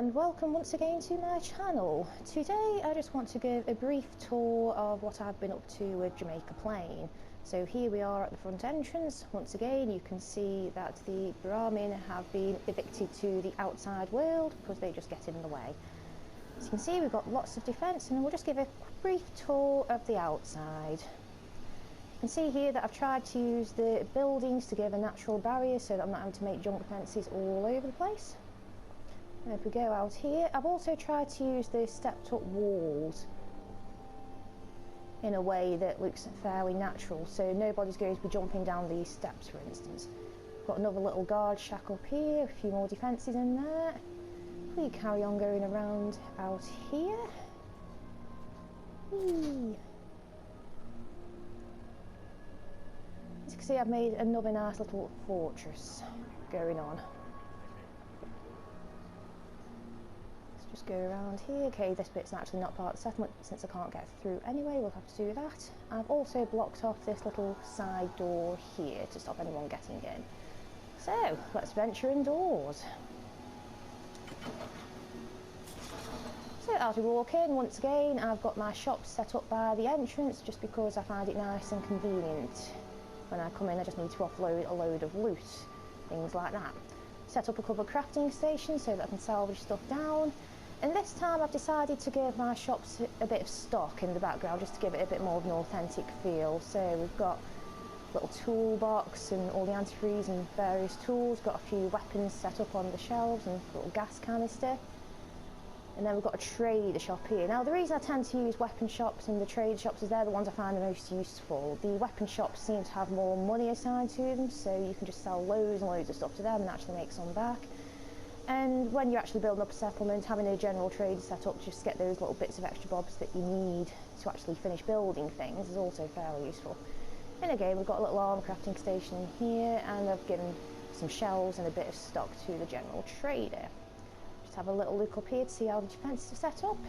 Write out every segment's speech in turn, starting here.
and welcome once again to my channel. Today I just want to give a brief tour of what I've been up to with Jamaica Plain. So here we are at the front entrance. Once again you can see that the Brahmin have been evicted to the outside world because they just get in the way. As you can see, we've got lots of defence, and we'll just give a brief tour of the outside. You can see here that I've tried to use the buildings to give a natural barrier so that I'm not having to make junk fences all over the place. And if we go out here, I've also tried to use the stepped up walls in a way that looks fairly natural, so nobody's going to be jumping down these steps, for instance. Got another little guard shack up here, a few more defences in there. We carry on going around out here. Whee. As you can see, I've made another nice little fortress going on. Just go around here. Okay, this bit's actually not part of the settlement since I can't get through anyway, we'll have to do that. I've also blocked off this little side door here to stop anyone getting in. So, let's venture indoors. So as we walk in, once again, I've got my shops set up by the entrance just because I find it nice and convenient. When I come in I just need to offload a load of loot, things like that. Set up a couple of crafting stations so that I can salvage stuff down. And this time I've decided to give my shops a bit of stock in the background just to give it a bit more of an authentic feel. So we've got a little toolbox and all the antifreeze and various tools, got a few weapons set up on the shelves and a little gas canister. And then we've got a trader shop here. Now the reason I tend to use weapon shops and the trade shops is they're the ones I find the most useful. The weapon shops seem to have more money assigned to them, so you can just sell loads and loads of stuff to them and actually make some back. And when you're actually building up a settlement, having a general trade set up just to get those little bits of extra bobs that you need to actually finish building things is also fairly useful. And again, we've got a little armor crafting station in here, and I've given some shells and a bit of stock to the general trader. Just have a little look up here to see how the defences are set up.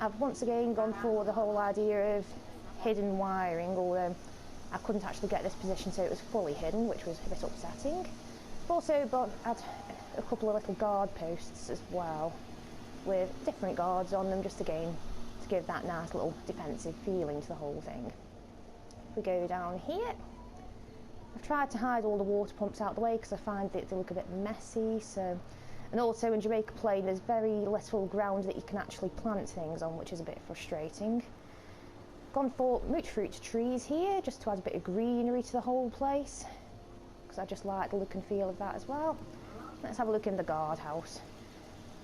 I've once again gone for the whole idea of hidden wiring, although I couldn't actually get this position so it was fully hidden, which was a bit upsetting. I've also had a couple of little guard posts as well, with different guards on them, just again to give that nice little defensive feeling to the whole thing. If we go down here, I've tried to hide all the water pumps out of the way because I find that they look a bit messy. And also in Jamaica Plain there's very little ground that you can actually plant things on, which is a bit frustrating. Gone for mooch fruit trees here just to add a bit of greenery to the whole place, because I just like the look and feel of that as well. Let's have a look in the guardhouse.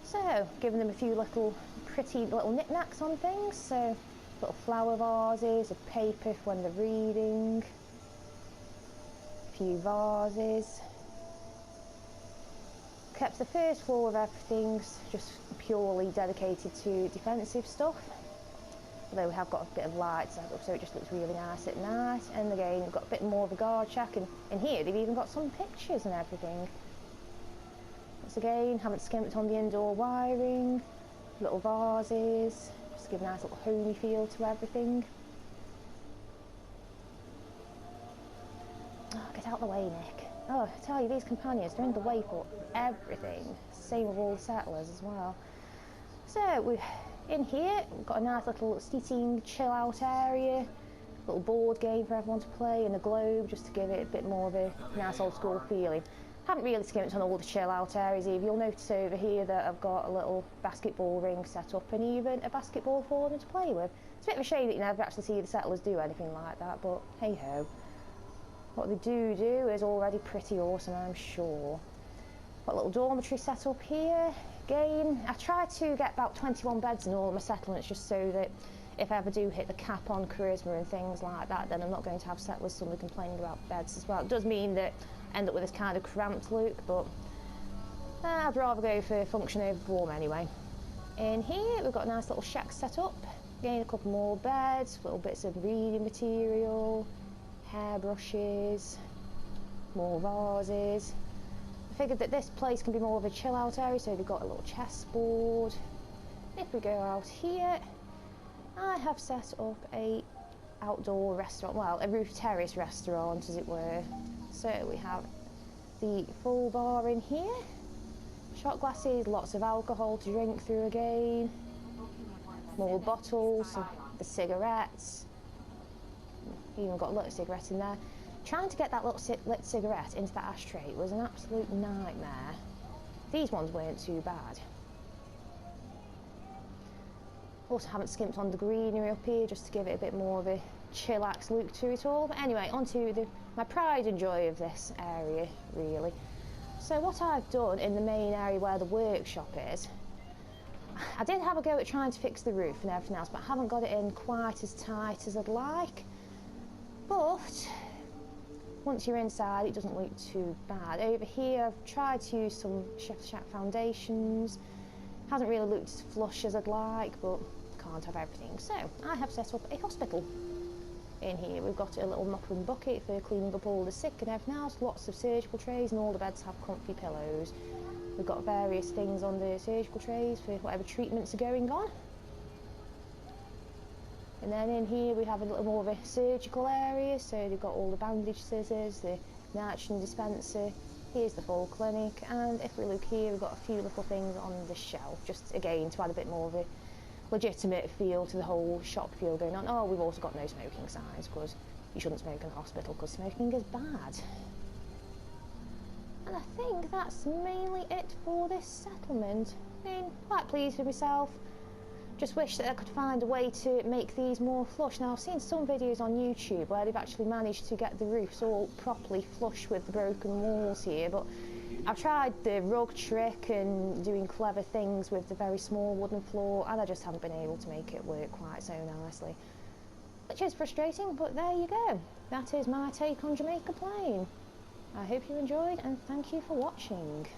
So, giving them a few little pretty little knickknacks on things, so little flower vases, a paper for when they're reading, a few vases. Kept the first floor of everything's just purely dedicated to defensive stuff, although we have got a bit of light set up so it just looks really nice at night. And again, we've got a bit more of a guard shack, and in here they've even got some pictures and everything. Once again, haven't skimped on the indoor wiring, little vases, just to give a nice little homey feel to everything. Oh, get out of the way, Nick. Oh, I tell you, these companions, they're in the way for everything. Same with all the settlers as well. So, in here, we've got a nice little seating, chill out area, little board game for everyone to play, and a globe just to give it a bit more of a nice old school feeling. Haven't really skimped on all the chill out areas either. You'll notice over here that I've got a little basketball ring set up and even a basketball for them to play with. It's a bit of a shame that you never actually see the settlers do anything like that, but hey ho. What they do is already pretty awesome, I'm sure. Got a little dormitory set up here. Again, I try to get about 21 beds in all of my settlements just so that if I ever do hit the cap on charisma and things like that, then I'm not going to have settlers suddenly complaining about beds as well. It does mean that I end up with this kind of cramped look, but I'd rather go for function over form anyway. In here we've got a nice little shack set up. Again, a couple more beds, little bits of reading material, hairbrushes, more vases. I figured that this place can be more of a chill out area, so we've got a little chessboard. If we go out here, I have set up a outdoor restaurant, well, a roof terrace restaurant as it were. So we have the full bar in here, Shot glasses, lots of alcohol to drink through again. More bottles, the cigarettes. Even got a little cigarette in there. Trying to get that little lit cigarette into that ashtray was an absolute nightmare. These ones weren't too bad. Also haven't skimped on the greenery up here just to give it a bit more of a chillax look to it all. But anyway, on to my pride and joy of this area, really. So what I've done in the main area where the workshop is, I did have a go at trying to fix the roof and everything else, but I haven't got it in quite as tight as I'd like. But once you're inside, it doesn't look too bad. Over here, I've tried to use some Chef Shack foundations. Hasn't really looked as flush as I'd like, but can't have everything. So I have set up a hospital. In here, we've got a little mop and bucket for cleaning up all the sick and everything else. Lots of surgical trays, and all the beds have comfy pillows. We've got various things on the surgical trays for whatever treatments are going on. And then in here we have a little more of a surgical area, so they've got all the bandage scissors, the nitrogen dispenser. Here's the full clinic, and if we look here, we've got a few little things on the shelf, just again to add a bit more of a legitimate feel to the whole shop feel going on. Oh, we've also got no smoking signs, because you shouldn't smoke in a hospital because smoking is bad. And I think that's mainly it for this settlement. I mean, quite pleased with myself. Just wish that I could find a way to make these more flush. Now, I've seen some videos on YouTube where they've actually managed to get the roofs all properly flush with the broken walls here, but I've tried the rug trick and doing clever things with the very small wooden floor, and I just haven't been able to make it work quite so nicely. Which is frustrating, but there you go. That is my take on Jamaica Plain. I hope you enjoyed, and thank you for watching.